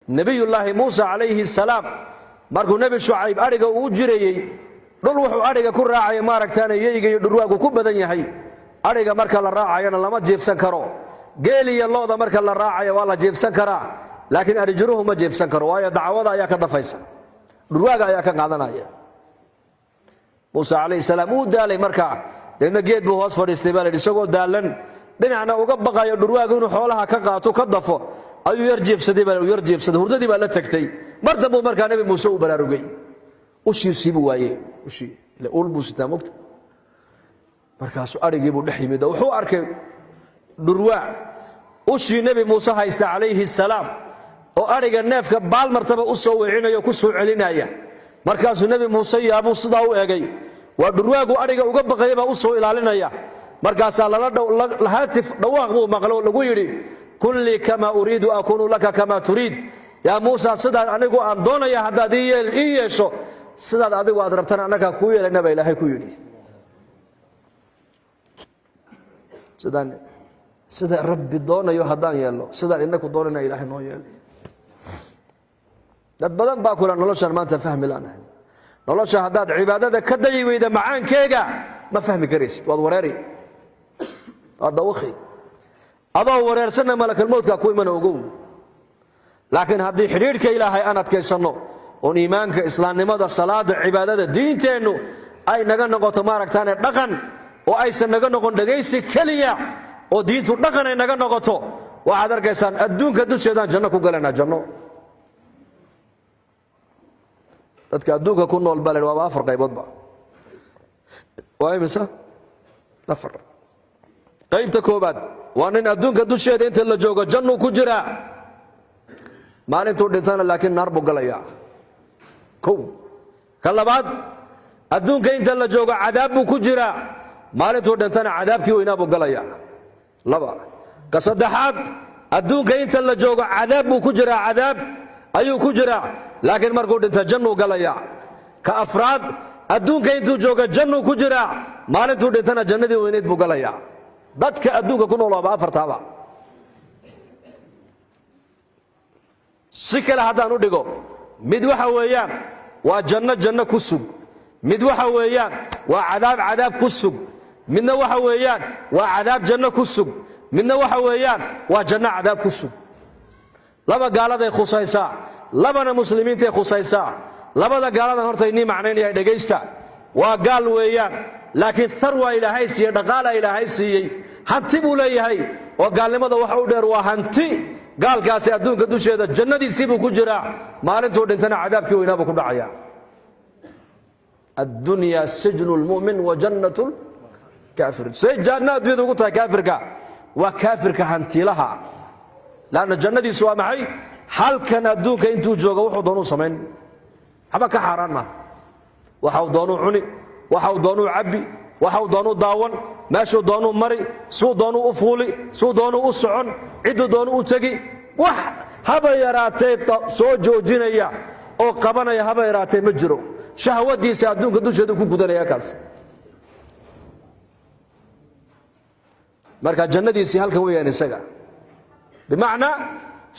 nabiyullaahi muusa calayhi salaam markuu nebi shucayb adhiga uu jirayey dhul wuxuu adhiga ku raacaya maaragtaan yeyga iyo dhurwaagu ku badan yahay adhiga marka la raacayana lama jiifsan karo geel iyo looda marka la raacayo waa la jiifsan karaa laakiin arijiruhu ma jiifsan karo waayo dacwada ayaa ka dafaysa dhurwaaga ayaa ka qaadanaya muusa calayhi salaam uu daalay markaa deedna geed buu hoos fadhiistay baa la yidhi isagoo daalan dhinacna uga baqayo dhurwaagu inuu xoolaha ka qaato ka dafo ayuu yar jiifsaday hurdadii baa la tagtay mar dambuu markaa nebi muuse u baraarugay ushiisiibuu waayey ul buu sitaa mogta markaasuu adhigiibuu dhex yimid wuxuu arkay dhurwaa ushii nebi muuse haysta calayhi salaam oo adhiga neefka baal martaba u soo weecinayo ku soo celinaya markaasuu nebi muuse yaabuu sidaa u egay waa dhurwaagu adhiga uga baqaya baa u soo ilaalinaya markaasaa haatif dhawaaq buu maqlo lagu yidhi kun lii kama uriidu akuunu laka kama turiid yaa muusa sidaan anigu aan doonaya haddaad ii yeesho sidaad adigu aad rabtana annagaa kuu yeelayna baa ilaahay ku yidhi sida rabbi doonayo haddaan yeelno sidaan inaku doonayna ilaahay noo yeelay dad badan baa kula noloshaan maanta fahmi laanahay nolosha haddaad cibaadada ka dayi weyda macaankeega ma fahmi karaysid waad wareeri waad dawakhi adoo wareersanna malakalmowdkaa ku imana ogow laakiin haddii xidhiidhka ilaahay aan adkaysanno oon iimaanka islaamnimada salaada cibaadada diinteennu ay naga noqoto maaragtaane dhaqan oo aysan naga noqon dhegaysi keliya oo diintu dhaqan ay naga noqoto waxaad arkaysaan adduunka dusheedaan janno ku galanaa janno dadka adduunka ku nool baa la waaba 4 qayboodba waa imisa 4 qaybta koobaad waa nin adduunka dusheeda inta la joogo jannu ku jira maalintuu dhintana laakiin naar buu galaya kow ka labaad adduunka inta la joogo cadaab buu ku jira maalintuu dhintana cadaabkii weynaa buu galaya laba ka saddexaad adduunka inta la joogo cadaab buu ku jira cadaab ayuu ku jira laakiin markuu dhinta jannuu galaya ka afraad adduunka intuu joogo jannuu ku jira maalintuu dhintana jannadii weyneed buu galaya dadka adduunka ku nool waaba 4taaba si kale haddaan u dhigo mid waxa weeyaan waa janno ku sug mid waxa weeyaan waa cadaab ku sug midna waxa weeyaan waa cadaab janno ku sug midna waxa weeyaan waa janno cadaab ku sug laba gaaladay khusaysaa labana muslimiintay khusaysaa labada gaaladan horta inii macnaynaya dhegaysta waa gaal weeyaan laakiin tharwa ilaahay siiyey dhaqaala ilaahay siiyey hanti buu leeyahay oo gaalnimada waxa u dheer waa hanti gaalkaasi adduunka dusheeda jannadiisii buu ku jiraa maalintuu dhintana cadaabkii weynaa buu ku dhacaya addunya sijnu lmu'min wa jannatu lkaafir say janno adduunyada ugu tahay kaafirka waa kaafirka hantiilaha laanna jannadiisu waa maxay halkan adduunka intuu jooga wuxuu doonuu samayn waxba ka xaaraan maaha waxau doonuu cuni waxau doonuu cabbi waxau doonuu daawan meeshuu doonuu mari suu doonuu u fuuli suu doonuu u socon cidduu doonuu u tegi wax haba yaraatee soo joojinaya oo qabanaya haba yaraatee ma jiro shahwadiisa adduunka dusheedu ku gudanaya kaas marka jannadiisii halkan weeyaan isaga bimacnaa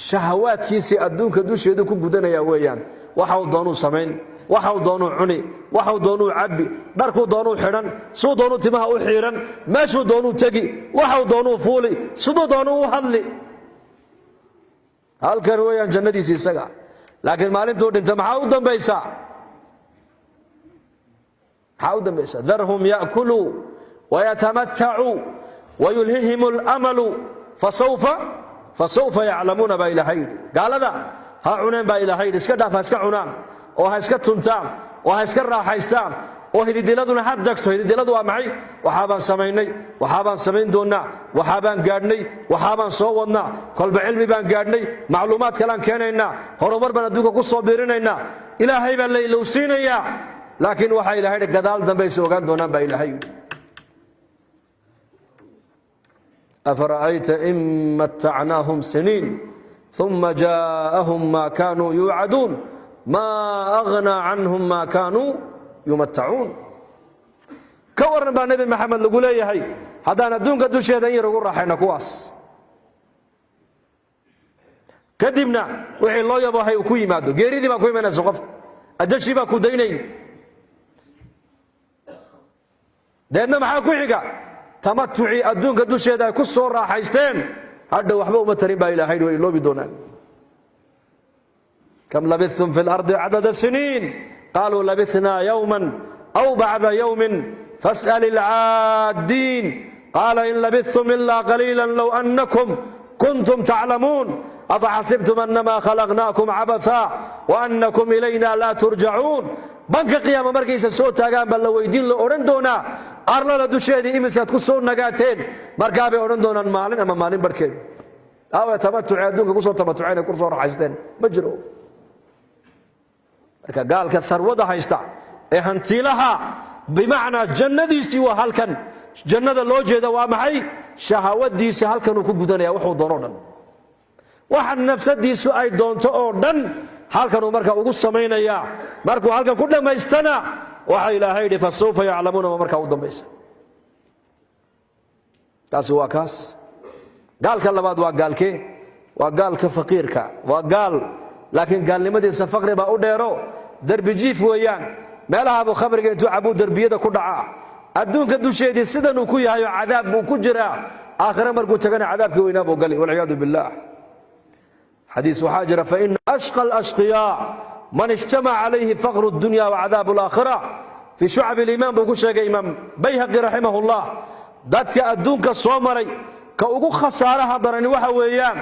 shahawaadkiisii adduunka dusheedu ku gudanaya weeyaan waxau doonuu samayn waxau doonuu cuni waxau doonuu cabbi dharkuu doonuu xidhan suu doonuu timaha u xiiran meeshuu doonuu tegi waxau doonuu fuuli siduu doonuu u hadli halkan weeyaan jannadiisii isaga laakiin maalintuu dhinta maxaa u dambaysa darhum ya'kuluu wayatamatacuu wayulhihim alamalu fasawfa yaclamuuna baa ilaahay yidhi gaalada ha cuneen baa ilaahay yidhi iska dhaaf ha iska cunaan oo ha iska tuntaan oo ha iska raaxaystaan oo hididiladuna ha dagto hididiladu waa maxay waxaabaan samaynay waxaabaan samayn doonnaa waxaabaan gaadhnay waxaabaan soo wadnaa kolba cilmi baan gaadhnay macluumaad kalaan keenaynaa horumar baan adduunka ku soo biirinaynaa ilaahay baa la ilowsiinayaa laakiin waxaa ilahay yidhi gadaal dambayse ogaan doonaan baa ilaahay yidhi afara'ayta in mattacnaahum siniin uma jaa'ahum ma kaanuu yuucaduun ma aghnaa canhum ma kaanuu yumatacuun ka warran baa nebi maxamed lagu leeyahay haddaan adduunka dusheeda in yar ugu raaxayna kuwaas kadibna wixii loo yabahay uu ku yimaado geeridii baa ku imanaysa qofka adashii baa ku daynayn deedna maxaa ku xiga tamatuci adduunka dusheeda ay ku soo raaxaysteen hadda waxba uma tarin baa ilaahay way iloobi doonaan kam labithtum fi al-ardi adada sinin qalu labithna yawman aw ba'da yawmin fas'al al-'aadin qala in labithtum illa qalilan law annakum kuntum ta'lamun afahasibtum annama khalaqnakum 'abatha wa annakum ilayna la turja'un banka qiyaama markaysa soo taagaan bal la weydiin la oran doona arlada dusheedii imisaad ku soo nagaateen markaa bay oran doonaan maalin ama maalin barkeed awa tamattu adduunka ku soo tamattuceen ku soo raaxaysteen ma jiro marka gaalka tharwada haysta ee hantilaha bimaana jannadiisi waa halkan jannada loo jeeda waa maxay shahawadiisa halkan uu ku gudanaya wuxuu doono dhan waxa nafsadiisu ay doonto oo dhan halkan uu marka ugu sameeynaya markuu halkan ku dhameystana waxa ilaahay yidhi fasawfa ya'lamuuna marka uu dambaysa taasi waa kaas gaalka labaad waa gaalkee waa gaalka faqiirka waa gaal laakiin gaalnimadiisa faqri baa u dheero darbi jiif weeyaan meelaha abu khamriga intuu cabuu darbiyada ku dhaca adduunka dusheedii sidan uu ku yahay cadaab buu ku jiraa aakhira markuu tagana cadaabka weynaa buu gali walciyaadu billah حديث وحاجر فإن أشقى الأشقياء من اجتمع عليه فقر الدنيا وعذاب الآخرة في شعب الإمام بقول شيء إمام بيهقي رحمه الله ذاتك أدونك الصومري كأوجو خسارة درني وحويان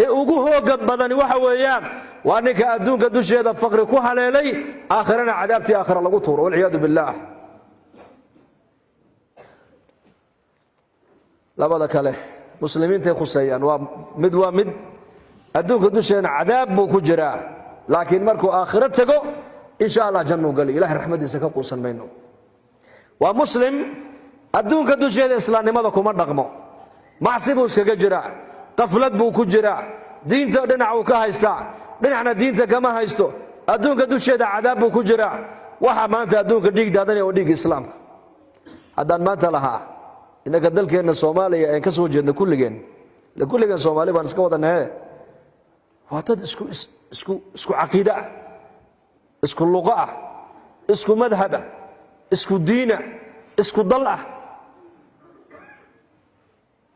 أوجو هو قد بدني وحويان وأنك أدونك دوش هذا الفقر كوها لي آخرنا عذابتي آخر لقطور والعياذ بالله لا بدك له مسلمين تخصيان ومد ومد adduunka dusheena cadaab buu ku jiraa laakiin markuu aakhirad tago insha Allah jannu gali ilaahay raxmadiisa ka quusan mayno waa muslim adduunka dusheeda islaamnimada kuma dhaqmo macsibu iskaga jira qaflad buu ku jira diinta dhinac uu ka haysta dhinacna diinta kama haysto adduunka dusheeda cadaab buu ku jira waxa maanta adduunka dhiig daadanaya oo dhiig islaamka haddaan maanta lahaa inaka dalkeena Soomaaliya ay ka soo jeedna kulligeen Soomaali baan iska wadanahay واتد اسكو عقيدة اسكو اللغة اسكو مذهب اسكو دين اسكو ضلع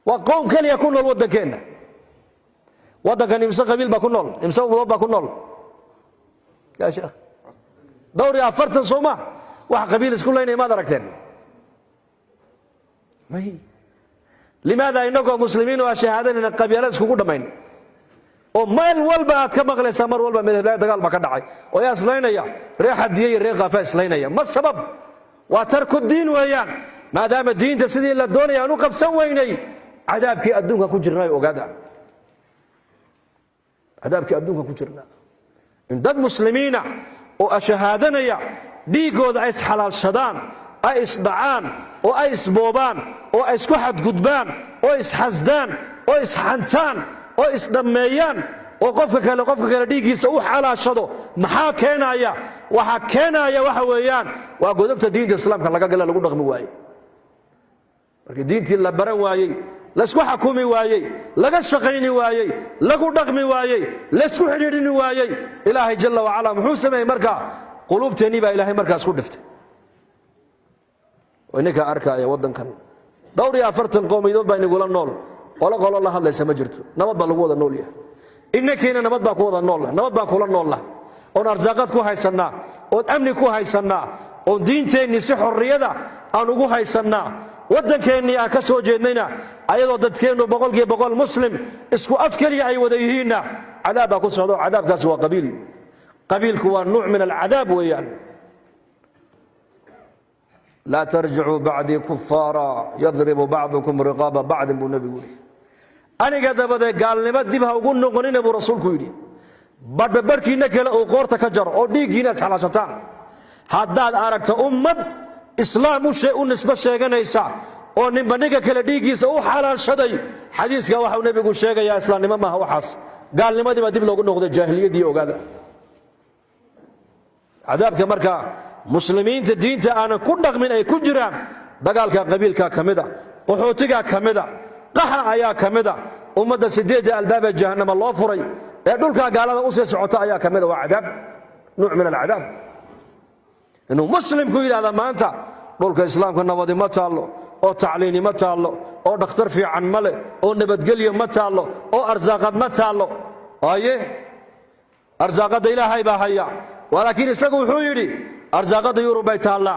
وقوم كان يكون الوضع كينا وضع كان يمسى قبيل باكون نول يمسى وضع باكون نول يا شيخ دوري أفرت صومة واحد قبيل اسكو لين ما دركتين ما هي لماذا إنكم مسلمين وشهادين إن القبيلة اسكو كل مين oo meel walba aad ka maqlaysaa mar walba midabada dagaal ba ka dhacay oo yaa islaynaya reexadiyay reeqafa islaynaya ma sabab waa tarku diin weeyaan maadaama diinta sidii la doonay aanu qabsan weynay cadaabkii adduunka ku jirnaa ogaada cadaabkii adduunka ku jirnaa in dad muslimiina oo ashahaadanaya dhiigooda ay isxalaalshadaan ay isdhacaan oo ay isboobaan oo ay isku xadgudbaan oo isxasdaan oo isxantaan oo isdhameeyaan oo qofka kale dhiigiisa u xalaashado maxaa keenaya waxa weeyaan waa godobta diinta islaamka laga gala lagu dhaqmi waayay markii diintii la baran waayay la isku xukumi waayay laga shaqayni waayay lagu dhaqmi waayay la isku xidhiidhini waayay ilaahay jalla wa ala muxuu sameeyay marka qulubteeni baa ilaahay markaas ku dhiftay وإنك أركا يا ودن كان دوري أفرتن قوم يدود بين يقول النول ولا قال الله هذا ليس مجرته نبض بالقوة النول يا إنك هنا نبض بالقوة النول نبض بالقوة النول لا ونرزقات كو هاي سنة وأمن كو هاي سنة ودين تاني سحر الرياضة أنا كو هاي سنة ودن كأني أكسو جنينا أيضا ودن كأنه بقول مسلم اسكو أفكري أي وديهنا عذاب أكو صعود عذاب كسوة قبيل كوا نوع من العذاب ويان لا ترجعوا بعدي كفارا يضرب بعضكم رقاب بعض ابو النبي أنا قد بدأ قال لما دبها وقول نقولين أبو رسول كويدي بعد بركي نكلا أو قورت كجر أو ديجي ناس على شتان هذا أركت أمة إسلام شيء نسبة شيء نيسا أو نبنيك كلا ديجي سو حلال شدي حديث قال النبي يقول شيء يا إسلام ما هو حاس قال لما دبها وقول نقول الجاهلية دي وقال عذاب كمركا مسلمين الدين أنا كل من أي كجرام دجال كقبيل كمدة قحوتك كمدة قحا يا كمدة أمة سديد الباب جهنم الله فري dhulka gaalada u sii socota ayaa kamid waa cadaab nooc min alcadaab inuu muslimku yiraahdo maanta dhulka islaamka nabadi ma taalo oo tacliini ma taalo oo dhakhtar fiican ma leh oo nabadgelyo ma taalo oo arsaaqad ma taalo aye arsaaqada ilaahay baa haya walaakiin isagu wuxuu yiri arsaaqada yurub bay taala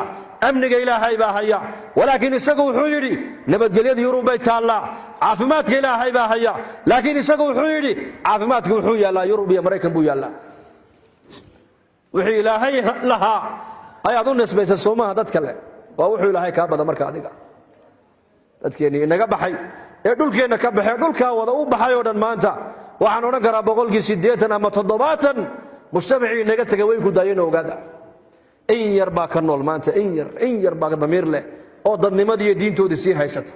amniga ilaahay baa haya walaakiin isagu wuxuu yiri nabadgelyada yurub bay taala caafimaadka ilaahay baa haya laakiin isagu wuxuu yiri caafimaadku wuxuu yaalaa yurub iyo mareykan buu yaalaa wixii ilaahay lahaa ayaad u nisbaysan Soomaha dad kale waa wuxuu ilaahay ka bada marka adiga dadkeeni inaga baxay ee dhulkeena ka baxay dhulka wada u baxay oo dhan maanta waxaan oran karaa 80 ama 70 mujtamaci inaga tagay way ku daayeen ogaada in yar baa ka nool maanta in yar baa damiir leh oo dadnimadii iyo diintoodii si haysata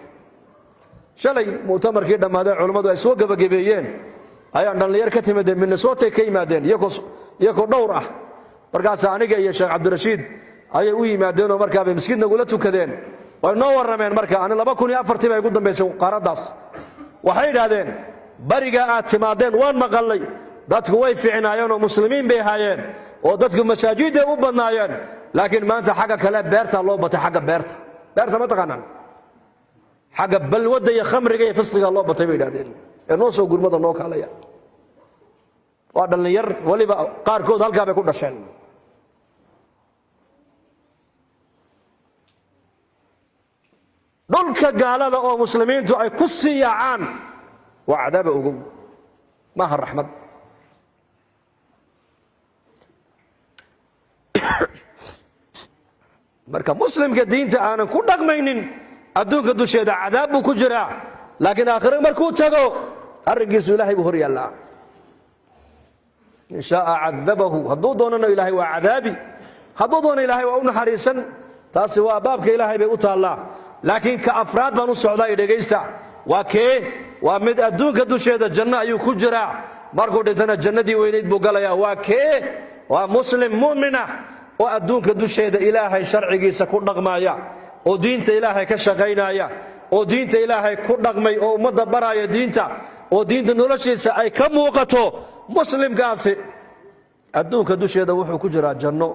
shalay mu'tamarkii dhamaaday culimadu ay soo gabagabeeyeen ayaan dhalinyar ka timid Minnesota ka yimaadeen iyagoo dhowr ah markaas aniga iyo Sheekh Cabdirashiid ayay u yimaadeen oo markaa miskiin nagu la tukadeen way noo warameen markaa aan 2004 bay ugu dambeysay qaaradaas waxay yiraahdeen bariga aad timaadeen waan maqalay dadku way fiicnaayeen oo muslimiin bay haayeen oo dadku masaajida u badnaayeen laakiin maanta xaga kale beerta loo batay xaga beerta ma taqaanaan xaga balwada iyo khamriga iyo fisqiga loo batay bay yiraahdeen ee noo soo gurmada noo kaalaya waa dhalinyar waliba qaarkood halka bay ku dhasheen dhulka gaalada oo muslimiintu ay ku siiyaan waa cadaab ugu ma ha raxmad marka muslimka diinta aanan ku dhaqmaynin adduunka dusheeda cadaab buu ku jiraa laakiin aakhiro markuu tago arrinkiisu ilaahay buu hor yaallaa in shaa cadabahu hadduu doonana ilaahay waa cadaabi hadduu doono ilaahay waa u naxariisan taasi waa baabka ilaahay bay u taallaa laakiin ka afraad baan u socdaa dhegaysta waa kee waa mid adduunka dusheeda janno ayuu ku jiraa markuu dhintana jannadii weynayd buu galayaa waa kee waa muslim mu'mina oo adduunka dusheeda ilaahay sharcigiisa ku dhaqmaya oo diinta ilaahay ka shaqaynaya oo diinta ilaahay ku dhaqmay oo ummadda baraya diinta oo diinta noloshiisa ay ka muuqato muslimkaasi adduunka dusheeda wuxuu ku jiraa janno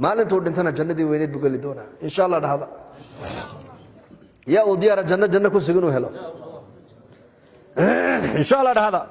maalintuu dhintana jannadii weynayd buu gali doonaa insha Allah dhahada yaa u diyaar janno ku sugan u helo insha Allah dhahada